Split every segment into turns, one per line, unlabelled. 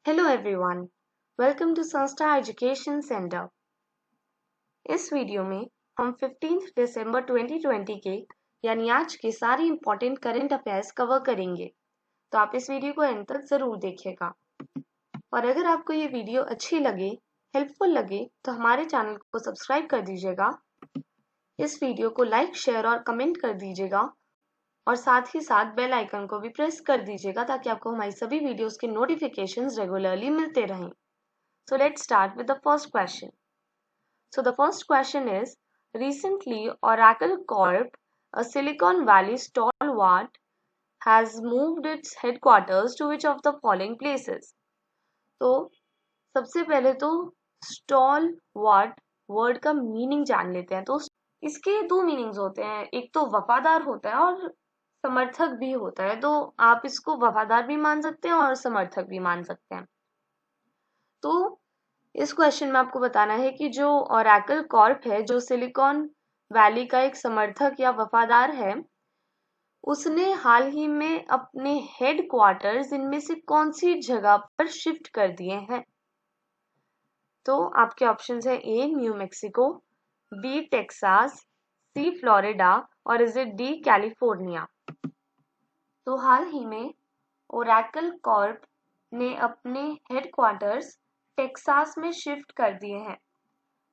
Hello everyone, welcome to संस्था education centre. इस video में हम 15 दिसंबर 2020 के यानी आज के सारे इम्पोर्टेंट करंट अफेयर्स कवर करेंगे, तो आप इस वीडियो को एंड तक जरूर देखिएगा। और अगर आपको ये वीडियो अच्छी लगे, हेल्पफुल लगे, तो हमारे चैनल को सब्सक्राइब कर दीजिएगा, इस वीडियो को लाइक, शेयर और कमेंट कर दीजिएगा और साथ ही साथ बेल आइकन को भी प्रेस कर दीजिएगा ताकि आपको हमारी सभी वीडियोस के नोटिफिकेशंस रेगुलरली मिलते रहें। So let's start with the first question. So the first question is, recently Oracle Corp, a Silicon Valley stalwart, has moved its headquarters to which of the following places? तो सबसे पहले तो stalwart word का meaning जान लेते हैं। तो इसके दो मीनिंग्स होते हैं, एक तो वफादार होता है और समर्थक भी होता है। तो आप इसको वफादार भी मान सकते हैं और समर्थक भी मान सकते हैं। तो इस क्वेश्चन में आपको बताना है कि जो ओरेकल कॉर्प है, जो सिलिकॉन वैली का एक समर्थक या वफादार है, उसने हाल ही में अपने हेड क्वार्टर्स इनमें से कौन सी जगह पर शिफ्ट कर दिए हैं? तो आपके ऑप्शंस है A New Mexico, B Texas, C Florida और इज इट डी कैलिफोर्निया। तो हाल ही में ओरेकल कॉर्प ने अपने हेड क्वार्टर्स टेक्सास में शिफ्ट कर दिए हैं।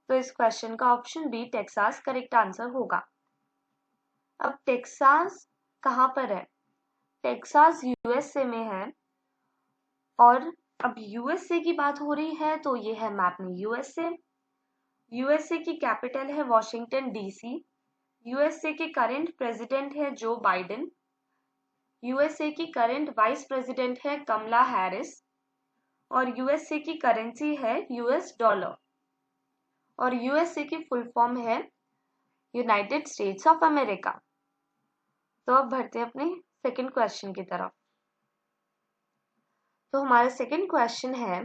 तो इस क्वेश्चन का option B Texas correct answer होगा। अब टेक्सास कहाँ पर है? टेक्सास यूएसए में है। और अब यूएसए की बात हो रही है तो ये है मैप में यूएसए। यूएसए की कैपिटल है वॉशिंगटन डीसी। यूएसए के करंट प्रेसिडेंट है जो बाइडेन। यूएसए की करंट वाइस प्रेसिडेंट है कमला हैरिस। और यूएसए की करेंसी है यूएस डॉलर। और यूएसए की फुल फॉर्म है यूनाइटेड स्टेट्स ऑफ अमेरिका। तो अब बढ़ते हैं अपने सेकंड क्वेश्चन की तरफ। तो हमारा सेकंड क्वेश्चन है,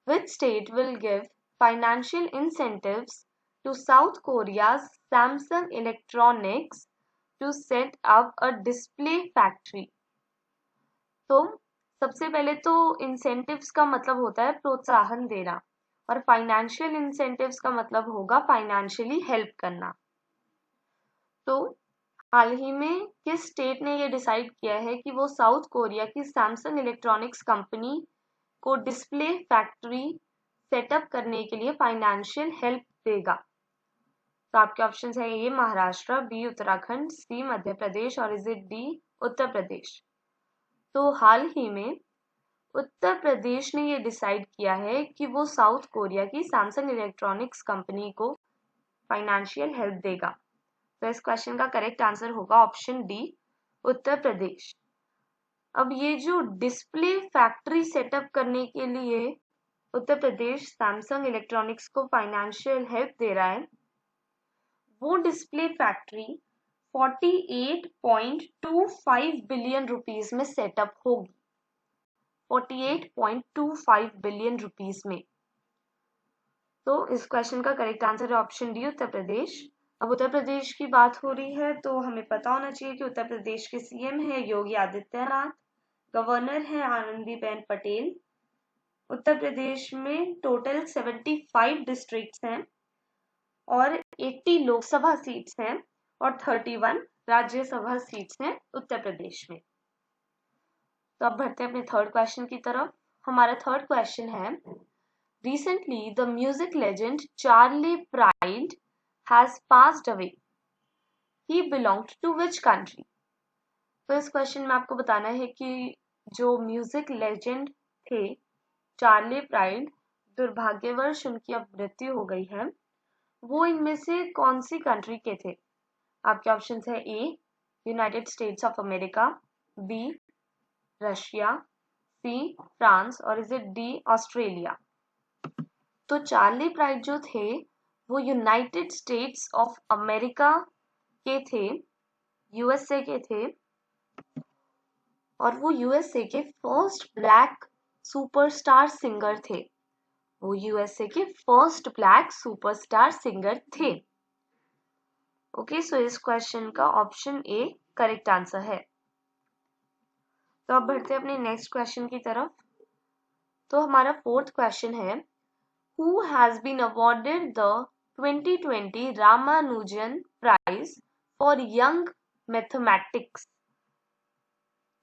which state will give financial incentives to South Korea's Samsung Electronics to set up a display factory? तो सबसे पहले तो इंसेंटिव्स का मतलब होता है प्रोत्साहन देना और फाइनेंशियल इंसेंटिव्स का मतलब होगा फाइनेंशियली हेल्प करना। तो हाल ही में किस स्टेट ने ये डिसाइड किया है कि वो साउथ कोरिया की सैमसंग इलेक्ट्रॉनिक्स कंपनी को डिस्प्ले फैक्ट्री सेटअप करने के लिए फाइनेंशियल हेल्प देगा? तो आपके ऑप्शंस है ए महाराष्ट्र, बी उत्तराखंड, सी मध्य प्रदेश और is it D Uttar Pradesh. तो हाल ही में उत्तर प्रदेश ने ये डिसाइड किया है कि वो साउथ कोरिया की सैमसंग इलेक्ट्रॉनिक्स कंपनी को फाइनेंशियल हेल्प देगा। तो इस क्वेश्चन का करेक्ट आंसर होगा ऑप्शन डी उत्तर प्रदेश। अब ये जो डिस्प्ले फैक्ट्री सेटअप करने के लिए उत्तर प्रदेश सैमसंग इलेक्ट्रॉनिक्स को फाइनेंशियल हेल्प दे रहा है, वो डिस्प्ले फैक्ट्री 48.25 बिलियन रुपीस में सेटअप होगी। 48.25 बिलियन रुपीस में। तो इस क्वेश्चन का करेक्ट आंसर है ऑप्शन डी उत्तर प्रदेश। अब उत्तर प्रदेश की बात हो रही है तो हमें पता होना चाहिए कि उत्तर प्रदेश के सीएम है योगी आदित्यनाथ, गवर्नर है आनंदीबेन पटेल। उत्तर प्रदेश में टोटल 75 डिस्ट्रिक्ट्स हैं और 80 लोकसभा सीट्स हैं और 31 राज्यसभा सीट्स हैं उत्तर प्रदेश में। तो अब बढ़ते हैं अपने थर्ड क्वेश्चन की तरफ। हमारा थर्ड क्वेश्चन है, recently the music legend Charlie Pride has passed away, he belonged to which country? तो इस क्वेश्चन में आपको बताना है कि जो म्यूजिक लेजेंड थे चार्ली प्राइड, दुर्भाग्यवश उनकी अब मृत्यु हो गई है, वो इनमें से कौन सी कंट्री के थे? आपके ऑप्शंस है A United States of America, B Russia, C France और इज इट डी ऑस्ट्रेलिया। तो चार्ली प्राइड जो थे वो यूनाइटेड स्टेट्स ऑफ अमेरिका के थे, यूएसए के थे, और वो यूएसए के फर्स्ट ब्लैक सुपरस्टार सिंगर थे। वो यूएसए के फर्स्ट ब्लैक सुपरस्टार सिंगर थे। ओके, सो इस क्वेश्चन का ऑप्शन ए करेक्ट आंसर है। तो अब बढ़ते हैं अपने नेक्स्ट क्वेश्चन की तरफ। तो हमारा फोर्थ क्वेश्चन है, who has been awarded the 2020 Ramanujan prize for young mathematics.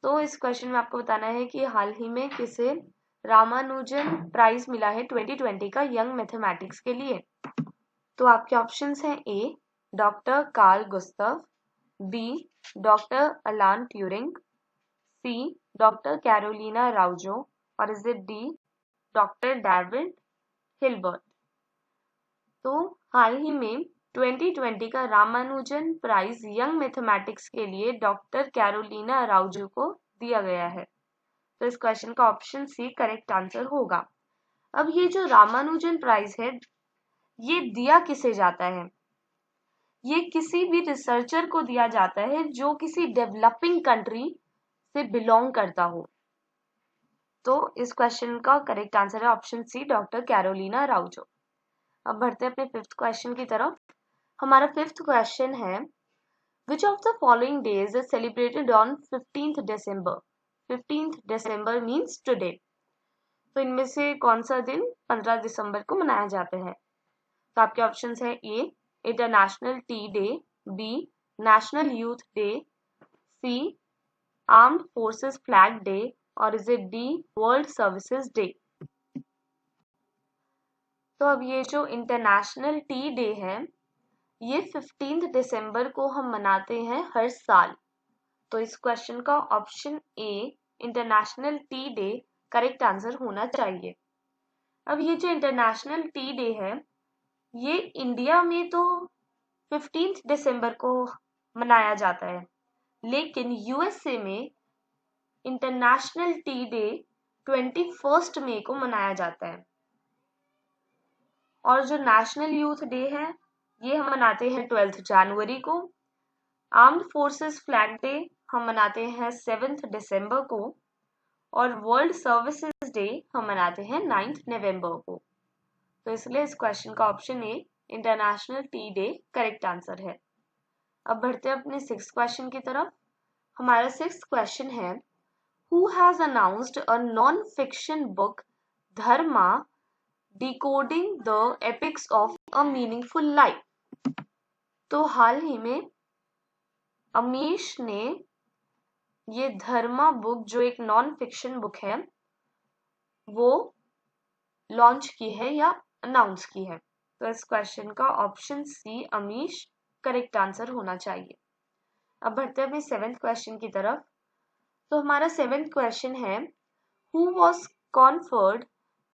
तो इस क्वेश्चन में आपको बताना है कि हाल ही में किसे रामानुजन प्राइज मिला है 2020 का यंग मैथमेटिक्स के लिए। तो आपके ऑप्शंस हैं, ए डॉक्टर कार्ल गुस्तव, बी डॉक्टर अलान ट्यूरिंग, सी डॉक्टर कैरोलिना राउजो, और is it D doctor David Hilbert. तो हाल ही में 2020 का रामानुजन प्राइज यंग मैथमेटिक्स के लिए डॉक्टर कैरोलिना राउजो को दिया गया है। तो इस क्वेश्चन का ऑप्शन सी करेक्ट आंसर होगा। अब ये जो रामानुजन प्राइज है, ये दिया किसे जाता है? ये किसी भी रिसर्चर को दिया जाता है जो किसी डेवलपिंग कंट्री से बिलोंग करता हो। तो इस क्वेश्चन का करेक्ट आंसर है ऑप्शन सी डॉक्टर कैरोलिना राउजो। अब बढ़ते हैं अपने फिफ्थ क्वेश्चन की तरफ। हमारा फिफ्थ क्वेश्चन है, which of the following days is celebrated on 15th December? 15th December means today. तो इनमें से कौन सा दिन 15 दिसंबर को मनाया जाता है? तो आपके ऑप्शन है, A international tea day, B national youth day, C armed forces flag day, और is it D world services day. तो अब ये जो इंटरनेशनल टी डे है, ये 15 दिसंबर को हम मनाते हैं हर साल। तो इस क्वेश्चन का option A international tea day correct answer होना चाहिए। अब ये जो इंटरनेशनल टी डे है, ये इंडिया में तो 15 दिसंबर को मनाया जाता है, लेकिन यूएसए में इंटरनेशनल टी डे 21 मई को मनाया जाता है। और जो नेशनल यूथ डे है, ये हम मनाते हैं 12 जनवरी को। आर्म्ड फोर्सेस फ्लैग डे हम मनाते हैं 7 दिसंबर को, और वर्ल्ड सर्विसेज डे हम मनाते हैं 9 नवंबर को। तो इसलिए इस क्वेश्चन का option A international tea day correct answer है। अब बढ़ते हैं अपने सिक्स्थ क्वेश्चन की तरफ। हमारा सिक्स्थ क्वेश्चन है, who has announced a non fiction book Dharma decoding the epics of a meaningful life? तो हाल ही में अमीश ने ये धर्मा बुक, जो एक नॉन फिक्शन बुक है, वो लॉन्च की है या अनाउंस की है। तो इस क्वेश्चन का option C Amish correct answer होना चाहिए। अब बढ़ते हैं अपने सेवेंथ क्वेश्चन की तरफ। तो हमारा सेवेंथ क्वेश्चन है, who was conferred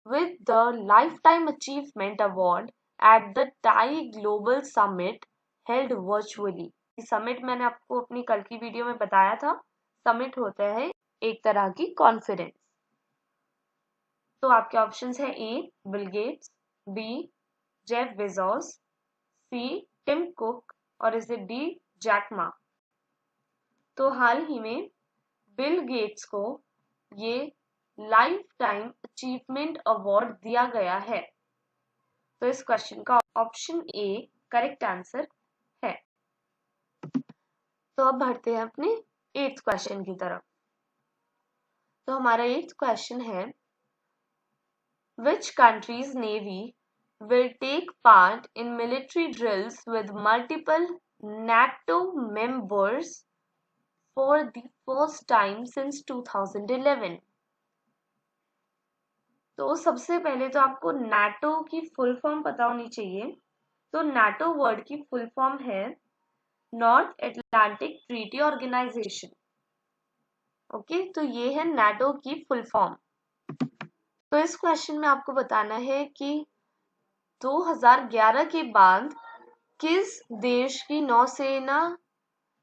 with the life time achievement award at the tie global summit held virtually? Summit मैंने आपको अपनी कल की वीडियो में बताया था, समिट होता है एक तरह की कॉन्फ्रेंस। तो आपके ऑप्शंस है, A Bill Gates, B Jeff Bezos, C Tim Cook, और is it D Jack Ma? तो हाल ही में बिल गेट्स को ये लाइफ टाइम अचीवमेंट अवार्ड दिया गया है। तो इस क्वेश्चन का ऑप्शन ए करेक्ट आंसर है। तो अब बढ़ते हैं अपने एट्थ क्वेश्चन की तरफ। तो हमारा एट्थ क्वेश्चन है, which country's navy will take part in military drills with multiple NATO members for the first time since 2011? तो सबसे पहले तो आपको NATO की फुल फॉर्म पता होनी चाहिए। तो NATO वर्ड की फुल फॉर्म है North Atlantic Treaty Organization. Okay, तो ये है NATO की फुल फॉर्म। तो इस क्वेश्चन में आपको बताना है कि 2011 के बाद किस देश की नौसेना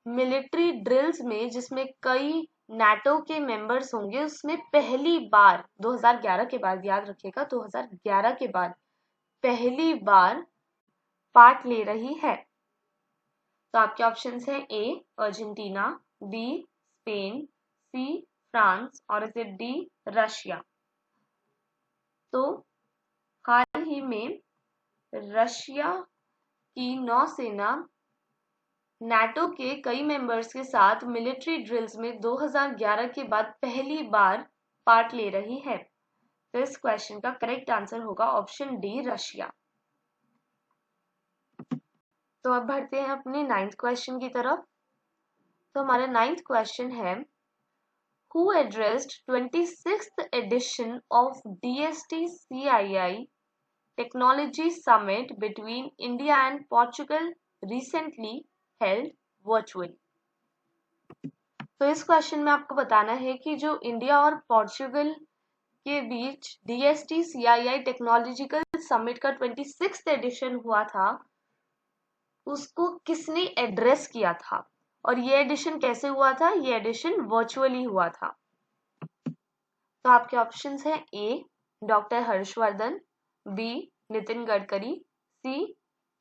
मिलिट्री ड्रिल्स में, जिसमें कई नाटो के मेंबर्स होंगे, उसमें पहली बार 2011 के बाद, याद रखिएगा 2011 के बाद पहली बार पार्ट ले रही है। तो आपके ऑप्शंस हैं, A Argentina, B Spain, C France, और इज इट डी रशिया? तो हाल ही में रशिया की नौसेना नाटो के कई मेंबर्स के साथ मिलिट्री ड्रिल्स में 2011 के बाद पहली बार पार्ट ले रही है। तो इस क्वेश्चन का करेक्ट आंसर होगा ऑप्शन डी, रशिया। तो अब बढ़ते हैं अपने 9th क्वेश्चन की तरफ। तो हमारा 9th क्वेश्चन है, who addressed 26th edition of DST-CII Technology Summit between India and Portugal recently held virtually? तो इस क्वेश्चन में आपको बताना है कि जो इंडिया और पोर्चुगल के बीच DST-CII टेक्नोलॉजिकल समिट का 26th एडिशन हुआ था, उसको किसने एड्रेस किया था और ये एडिशन कैसे हुआ था? ये एडिशन वर्चुअली हुआ था। तो आपके ऑप्शंस हैं ए डॉक्टर हर्षवर्धन, बी नितिन गडकरी, सी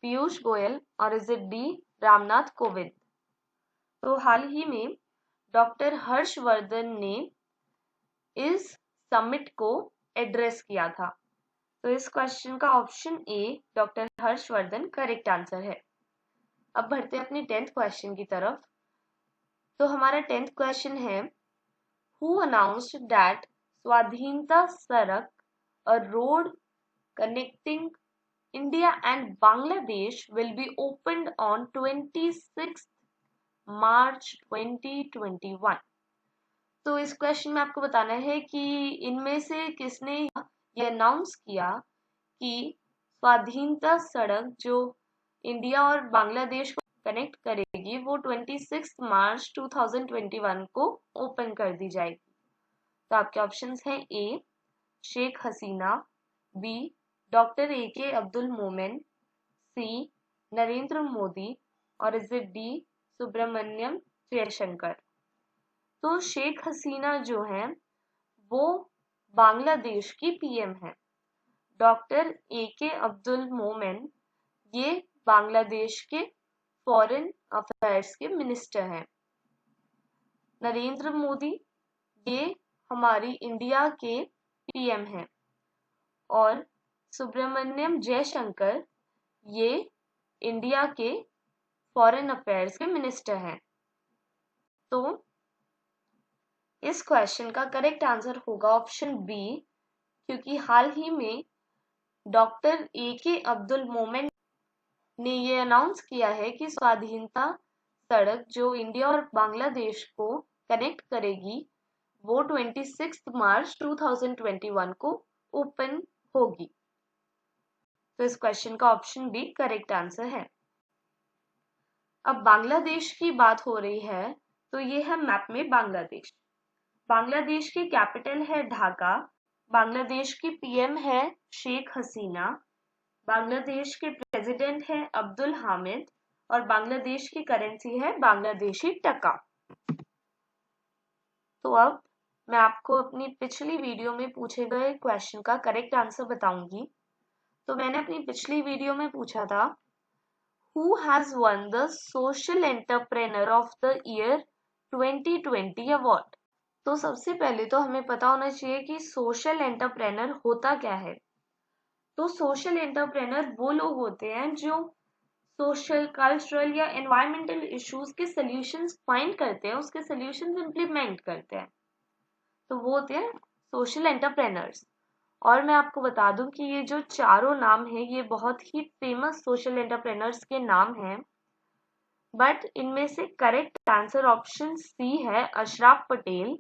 पीयूष गोयल और is it D Ramnath Kovind? तो हाल ही में डॉक्टर हर्षवर्धन ने इस समिट को एड्रेस किया था। तो इस क्वेश्चन का option A doctor Harshvardhan correct answer है। अब बढ़ते हैं अपनी 10th क्वेश्चन की तरफ। तो हमारा 10th क्वेश्चन है, who announced that Swadhinata Sadak, a road connecting India and Bangladesh will be opened on 26 March 2021? तो इस क्वेश्चन में आपको बताना है कि इनमें से किसने ये अनाउंस किया कि स्वाधीनता सड़क जो इंडिया और बांग्लादेश को कनेक्ट करेगी वो 26 मार्च 2021 को ओपन कर दी जाएगी। तो आपके ऑप्शंस हैं A Sheikh Hasina, B doctor A K. Abdul Momen, C Narendra Modi और is it D Subrahmanyam Jaishankar? तो शेख हसीना जो हैं वो बांग्लादेश की पीएम है। Doctor A K. अब्दुल मोमेन ये बांग्लादेश के फॉरेन अफेयर्स के मिनिस्टर हैं। नरेंद्र मोदी ये हमारी इंडिया के पीएम हैं और सुब्रमण्यम जयशंकर ये इंडिया के फॉरेन अफेयर्स के मिनिस्टर हैं। तो इस क्वेश्चन का करेक्ट आंसर होगा ऑप्शन बी, क्योंकि हाल ही में डॉक्टर ए.के. अब्दुल मोमेन ने ये अनाउंस किया है कि स्वाधीनता सड़क जो इंडिया और बांग्लादेश को कनेक्ट करेगी वो 26 मार्च 2021 को ओपन होगी। तो इस क्वेश्चन का ऑप्शन बी करेक्ट आंसर है। अब बांग्लादेश की बात हो रही है, तो ये है मैप में बांग्लादेश। बांग्लादेश की कैपिटल है ढाका, बांग्लादेश की पीएम है शेख हसीना, बांग्लादेश के प्रेसिडेंट है अब्दुल हामिद और बांग्लादेश की करेंसी है बांग्लादेशी टका। तो अब मैं आपको अपनी पिछली वीडियो में पूछे गए क्वेश्चन का करेक्ट आंसर बताऊंगी। तो मैंने अपनी पिछली वीडियो में पूछा था, who has one the social entrepreneur of the year 2020 award? तो सबसे पहले तो हमें पता होना चाहिए कि सोशल एंटरप्रेन्योर होता क्या है। तो सोशल एंटरप्रेन्योर वो लोग होते हैं जो सोशल, कल्चरल या एनवायरमेंटल इश्यूज के सॉल्यूशंस फाइंड करते हैं, उसके सॉल्यूशंस इंप्लीमेंट करते हैं, तो वो होते हैं सोशल एंटरप्रेन्योर्स। और मैं आपको बता दूं कि ये जो चारों नाम हैं ये बहुत ही फेमस सोशल एंटरप्रेन्योर्स के नाम हैं, बट इनमें से करेक्ट आंसर ऑप्शन सी है अशराफ पटेल,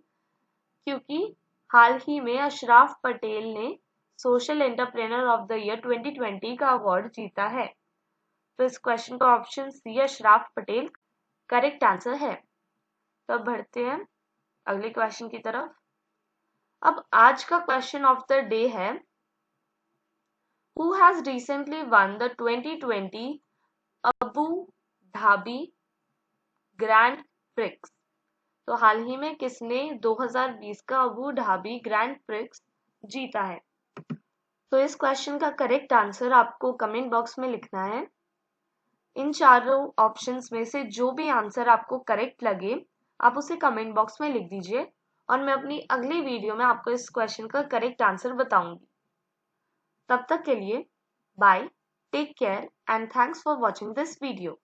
क्योंकि हाल ही में अशराफ पटेल ने social entrepreneur of the year 2020 का अवार्ड जीता है। तो इस क्वेश्चन का option C Ashraf Patel correct answer है। तो अब बढ़ते हैं अगले क्वेश्चन की तरफ। अब आज का क्वेश्चन ऑफ द डे है, who has recently one the 2020 Abu Dhabi grand prix? तो हाल ही में किसने 2020 का अबू धाबी ग्रैंड प्रिक्स जीता है? तो इस क्वेश्चन का करेक्ट आंसर आपको कमेंट बॉक्स में लिखना है। इन चारों ऑप्शंस में से जो भी आंसर आपको करेक्ट लगे आप उसे कमेंट बॉक्स में लिख दीजिए और मैं अपनी अगली वीडियो में आपको इस क्वेश्चन का करेक्ट आंसर बताऊंगी। तब तक के लिए bye, take care and thanks for watching this video.